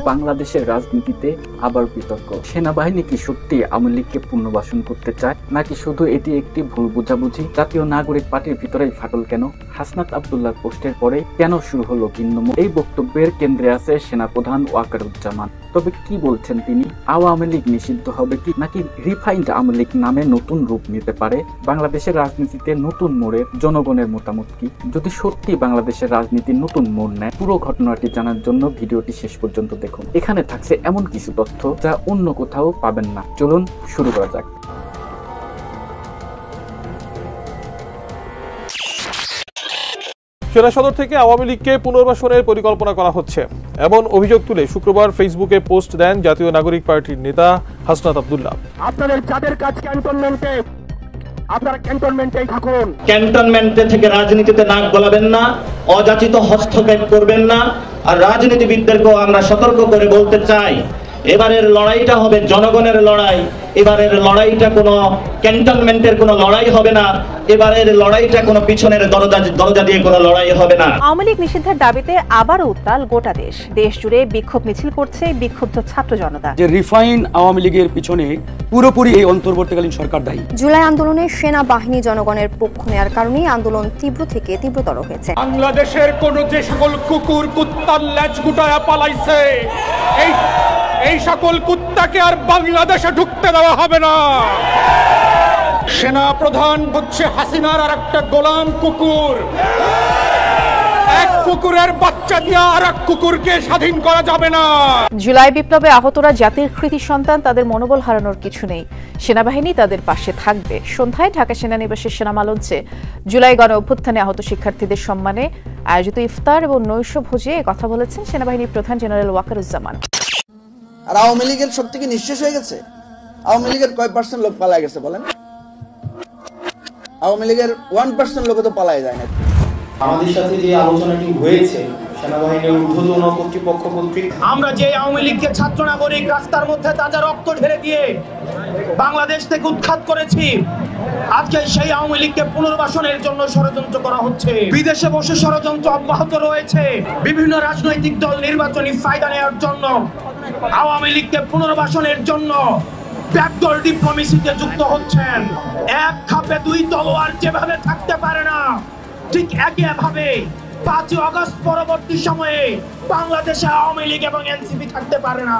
বাংলাদেশের রাজনীতিতে আবার বিতর্ক। সেনাবাহিনী কি সত্যি আওয়ামী লীগকে পুনর্বাসন করতে চায়, নাকি শুধু এটি একটি ভুল বোঝাবুঝি? জাতীয় নাগরিক পার্টির ভিতরেই ফাটল কেন? হাসনাত আব্দুল্লাহর পোস্টের পরে কেন শুরু হলো ভিন্ন? এই বক্তব্যের কেন্দ্রে আছে সেনাপ্রধান ওয়াকারুজ্জামান। তবে কি বলছেন তিনি? আওয়ামী লীগ নিষিদ্ধ হবে কি, নাকি রিফাইন্ড আওয়ামী লীগ নামে নতুন রূপ নিতে পারে? বাংলাদেশের রাজনীতিতে নতুন মোড়ের জনগণের মতামত কি? যদি সত্যি বাংলাদেশের রাজনীতির নতুন মোড় নেয়, পুরো ঘটনাটি জানার জন্য ভিডিওটি শেষ পর্যন্ত দেখুন। এখানে থাকছে এমন কিছু তথ্য যা অন্য কোথাও পাবেন না। চলুন শুরু করা যাক। সেনা সদর থেকে আওয়ামী লীগকে পুনর্বাসনের পরিকল্পনা করা হচ্ছে এমন অভিযোগ তুলে শুক্রবার ফেসবুকে পোস্ট দেন জাতীয় নাগরিক পার্টির নেতা হাসনাত আব্দুল্লাহ। আপনাদের যাদের কাজ ক্যান্টনমেন্টে, আপনারা ক্যান্টনমেন্টেই থাকুন। ক্যান্টনমেন্টে থেকে রাজনীতিতে নাক গলাবেন না, অযাচিত হস্তক্ষেপ করবেন না। আর রাজনীতিবিদদেরকেও আমরা সতর্ক করে বলতে চাই, এবারের লড়াইটা হবে জনগণের লড়াই। এবারের লড়াইটা কোনো ক্যান্টনমেন্টের কোনো লড়াই হবে না। এবারের লড়াইটা কোনো পিছনের দরজা দিয়ে কোনো লড়াই হবে না। আওয়ামী লীগ নিষিদ্ধের দাবিতে আবারও উত্তাল গোটা দেশ। দেশ জুড়ে বিক্ষোভ মিছিল করছে বিক্ষুব্ধ ছাত্র জনতা। যে রিফাইন আওয়ামী লীগের পিছনে পুরোপুরি এই অন্তর্বর্তীকালীন সরকার দায়ী। জুলাই আন্দোলনে সেনাবাহিনী জনগণের পক্ষ নেওয়ার কারণেই আন্দোলন তীব্র থেকে তীব্রতর হয়েছে। বাংলাদেশের কোন যে সকল কুকুর কুত্তার লেজ গুটায়া পালাইছে, এই সকল কুত্তাকে আর বাংলাদেশে ঢুকতে দেওয়া হবে না। সেনা প্রধান হচ্ছে হাসিনার আর একটা গোলাম কুকুর। এক কুকুরের বাচ্চা দিয়ে আর এক কুকুরকে স্বাধীন করা যাবে না। জুলাই বিপ্লবে আহতরা জাতির কৃতি সন্তান, তাদের মনোবল হারানোর কিছু নেই। সেনাবাহিনী তাদের পাশে থাকবে। সন্ধ্যায় ঢাকা সেনানিবাসের সেনামালঞ্চে জুলাই গণ অভ্যুত্থানে আহত শিক্ষার্থীদের সম্মানে আয়োজিত ইফতার এবং নৈশ ভোজে কথা বলেছেন সেনাবাহিনীর প্রধান জেনারেল ওয়াকারুজ্জামান। আর আওয়ামী লীগের শক্তি কি নিঃশেষ হয়ে গেছে? আওয়ামী লীগের কয় পার্সেন্ট লোক পালায় গেছে বলেন? আওয়ামী লীগের 1% লোক তো পালায় যায় না। আমাদের সাথে যে আলোচনাটি হয়েছে সেনাবাহিনীর ঊর্ধ্বতন কর্তৃপক্ষ কর্তৃক, আমরা যে আওয়ামী লীগকে ছাত্র নাগরিক রাস্তার মধ্যে তাজা রক্ত ঢেলে দিয়ে বাংলাদেশ থেকে উৎখাত করেছি, আজকে সেই আওয়ামী লীগকে পুনর্বাসনের জন্য ষড়যন্ত্র করা হচ্ছে। বিদেশে বসে ষড়যন্ত্র অব্যাহত রয়েছে। বিভিন্ন রাজনৈতিক দল নির্বাচনী ফায়দা নেওয়ার জন্য আওয়ামী লীগকে পুনর্বাসনের জন্য ব্যাকডোর ডিপ্লোমেসিতে যুক্ত হচ্ছেন। এক খাপে দুই তলোয়ার যেভাবে থাকতে পারে না, ঠিক একইভাবে 5 আগস্ট পরবর্তী সময়ে বাংলাদেশে আওয়ামী লীগ এবং এনসিপি থাকতে পারে না।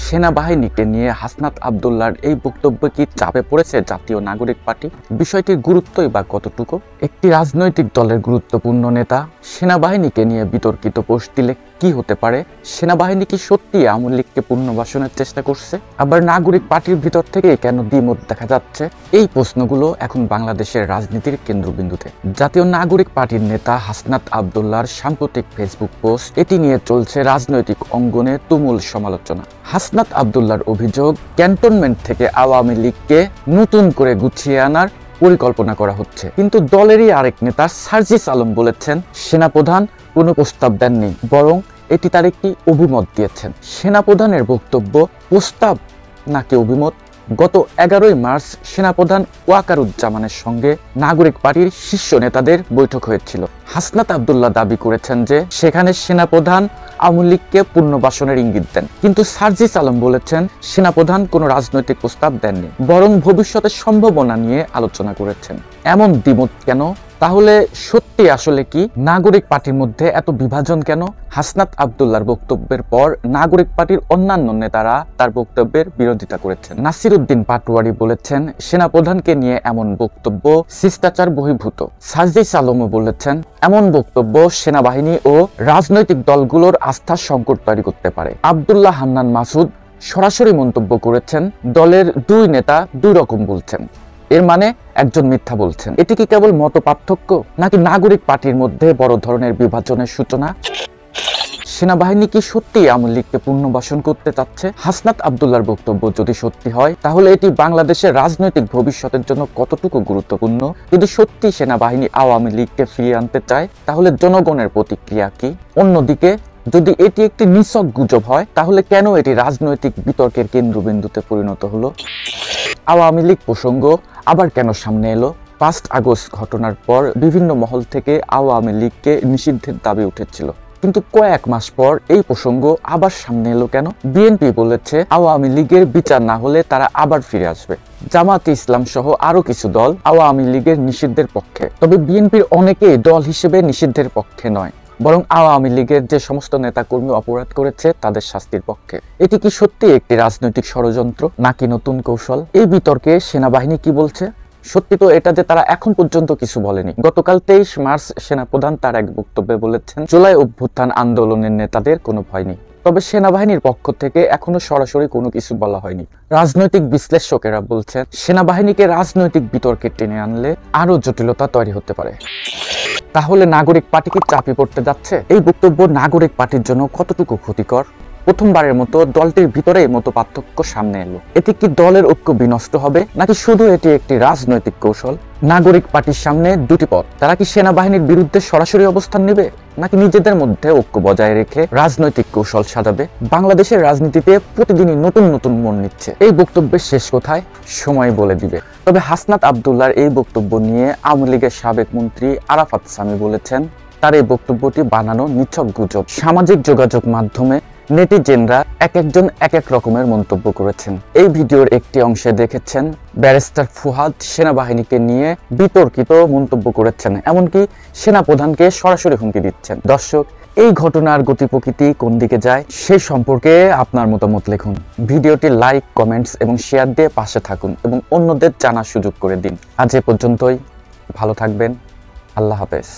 সেনাবাহিনীকে নিয়ে হাসনাত আব্দুল্লাহর এই বক্তব্য কি চাপে পড়েছে জাতীয় নাগরিক পার্টি? বিষয়টির গুরুত্বই বা কতটুকু? একটি রাজনৈতিক দলের গুরুত্বপূর্ণ নেতা সেনাবাহিনীকে নিয়ে বিতর্কিত পোস্ট দিলে কি হতে পারে? সেনাবাহিনী কি সত্যি আওয়ামী লীগকে পুনর্বাসনের চেষ্টা করছে? আবার নাগরিক পার্টির ভিতর থেকে কেন দ্বিমত দেখা যাচ্ছে? এই প্রশ্নগুলো এখন বাংলাদেশের রাজনীতির কেন্দ্রবিন্দুতে। জাতীয় নাগরিক পার্টির নেতা হাসনাত আব্দুল্লাহর সাম্প্রতিক ফেসবুক পোস্ট, এটি নিয়ে চলছে রাজনৈতিক অঙ্গনে তুমুল সমালোচনা। হাসনাত আব্দুল্লাহর অভিযোগ, ক্যান্টনমেন্ট থেকে আওয়ামী লীগকে নতুন করে গুছিয়ে আনার পরিকল্পনা করা হচ্ছে। কিন্তু দলেরই আরেক নেতা সার্জিস আলম বলেছেন, সেনাপ্রধান কোনো প্রস্তাব দেননি, বরং এটি তার একটি অভিমত দিয়েছেন। সেনাপ্রধানের বক্তব্য প্রস্তাব নাকি অভিমত? গত 11 মার্চ সেনাপ্রধান ওয়াকারুজ্জামানের সঙ্গে নাগরিক পার্টির শীর্ষ নেতাদের বৈঠক হয়েছিল। হাসনাত আব্দুল্লাহ দাবি করেছেন যে সেখানে সেনাপ্রধান আওয়ামী লীগকে পুনর্বাসনের ইঙ্গিত দেন। কিন্তু সার্জিস আলম বলেছেন, সেনাপ্রধান কোনো রাজনৈতিক প্রস্তাব দেননি, বরং ভবিষ্যতের সম্ভাবনা নিয়ে আলোচনা করেছেন। এমন দ্বিমত কেন? তাহলে সত্যি আসলে কি নাগরিক পার্টির মধ্যে এত বিভাজন কেন? হাসনাত আব্দুল্লাহর বক্তব্যের পর নাগরিক পার্টির অন্যান্য নেতারা তার বক্তব্যের বিরোধিতা করেছেন। নাসিরউদ্দিন পাটোয়ারি বলেছেন, সেনাপ্রধানকে নিয়ে এমন বক্তব্য শিষ্টাচার বহির্ভূত। সার্জিস আলমও বলেছেন, এমন বক্তব্য সেনাবাহিনী ও রাজনৈতিক দলগুলোর আস্থার সংকট তৈরি করতে পারে। আব্দুল্লাহ হান্নান মাসুদ সরাসরি মন্তব্য করেছেন, দলের দুই নেতা দুই রকম বলছেন, এর মানে একজন মিথ্যা বলছেন। এটি কি কেবল মত পার্থক্য, নাকি নাগরিক পার্টির মধ্যে বড় ধরনের বিভাজনের সূচনা? সেনাবাহিনী কি সত্যি আওয়ামী লীগকে পুনর্বাসন করতে চাচ্ছে? হাসনাত আব্দুল্লাহর বক্তব্য যদি সত্যি হয়, তাহলে এটি বাংলাদেশের রাজনৈতিক ভবিষ্যতের জন্য কতটুকু গুরুত্বপূর্ণ? যদি সত্যি সেনাবাহিনী আওয়ামী লীগকে ফিরিয়ে আনতে চায়, তাহলে জনগণের প্রতিক্রিয়া কি? অন্যদিকে যদি এটি একটি নিছক গুজব হয়, তাহলে কেন এটি রাজনৈতিক বিতর্কের কেন্দ্রবিন্দুতে পরিণত হলো? আওয়ামী লীগ প্রসঙ্গ আবার কেন সামনে এলো? 5 আগস্ট ঘটনার পর বিভিন্ন মহল থেকে আওয়ামী লীগকে নিষিদ্ধের দাবি উঠেছিল। কিন্তু কয়েক মাস পর এই প্রসঙ্গ আবার সামনে এলো কেন? বিএনপি বলেছে আওয়ামী লীগের বিচার না হলে তারা আবার ফিরে আসবে। জামাতে ইসলাম সহ আরো কিছু দল আওয়ামী লীগের নিষিদ্ধের পক্ষে, তবে বিএনপির অনেকেই দল হিসেবে নিষিদ্ধের পক্ষে নয়, বরং আওয়ামী লীগের যে সমস্ত নেতাকর্মী অপরাধ করেছে তাদের শাস্তির পক্ষে। এটি কি সত্যি একটি রাজনৈতিক ষড়যন্ত্র নাকি নতুন কৌশল? এই বিতর্কে সেনাবাহিনী কি বলছে? সত্যি তো এটা যে তারা এখন পর্যন্ত কিছু বলেনি। গতকাল 23 মার্চ সেনাপ্রধান তার এক বক্তব্যে বলেছেন জুলাই অভ্যুত্থান আন্দোলনের নেতাদের কোনো ভয় নেই, তবে সেনাবাহিনীর পক্ষ থেকে এখনো সরাসরি কোনো কিছু বলা হয়নি। রাজনৈতিক বিশ্লেষকেরা বলছেন সেনাবাহিনীকে রাজনৈতিক বিতর্কে টেনে আনলে আরো জটিলতা তৈরি হতে পারে। তাহলে নাগরিক পার্টি কি চাপে পড়তে যাচ্ছে? এই বক্তব্য নাগরিক পার্টির জন্য কতটুকু ক্ষতিকর? প্রথমবারের মতো দলটির ভিতরে মতো পার্থক্য সামনে এলো। এতে কি দলের ঐক্য বিনষ্ট হবে নাকি শুধু এটি একটি রাজনৈতিক কৌশল? নাগরিক পার্টির সামনে দুটি পথ। তারা কি সেনাবাহিনীর বিরুদ্ধে সরাসরি অবস্থান নেবে নাকি নিজেদের মধ্যে ঐক্য বজায় রেখে রাজনৈতিক কৌশল সাজাবে? বাংলাদেশের রাজনীতিতে প্রতিদিনই নতুন নতুন মোড় নিচ্ছে। এই বক্তব্যের শেষ কোথায় সময় বলে দিবে। তবে হাসনাত আব্দুল্লাহর এই বক্তব্য নিয়ে আওয়ামী লীগের সাবেক মন্ত্রী আরাফাত সামি বলেছেন তার এই বক্তব্যটি বানানো নিছক গুজব। সামাজিক যোগাযোগ মাধ্যমে নেটিজেনরা একজন এক এক রকমের মন্তব্য করেছেন। এই ভিডিওর একটি অংশে দেখেছেন ব্যারিস্টার ফুহাদ সেনাবাহিনীকে নিয়ে বিতর্কিত মন্তব্য করেছেন, এমনকি সেনাপ্রধানকে সরাসরি হুমকি দিচ্ছেন। দর্শক, এই ঘটনার গতি প্রকৃতি কোন দিকে যায় সেই সম্পর্কে আপনার মতামত লিখুন। ভিডিওটি লাইক, কমেন্টস এবং শেয়ার দিয়ে পাশে থাকুন এবং অন্যদের জানার সুযোগ করে দিন। আজ এ পর্যন্তই। ভালো থাকবেন। আল্লাহ হাফেজ।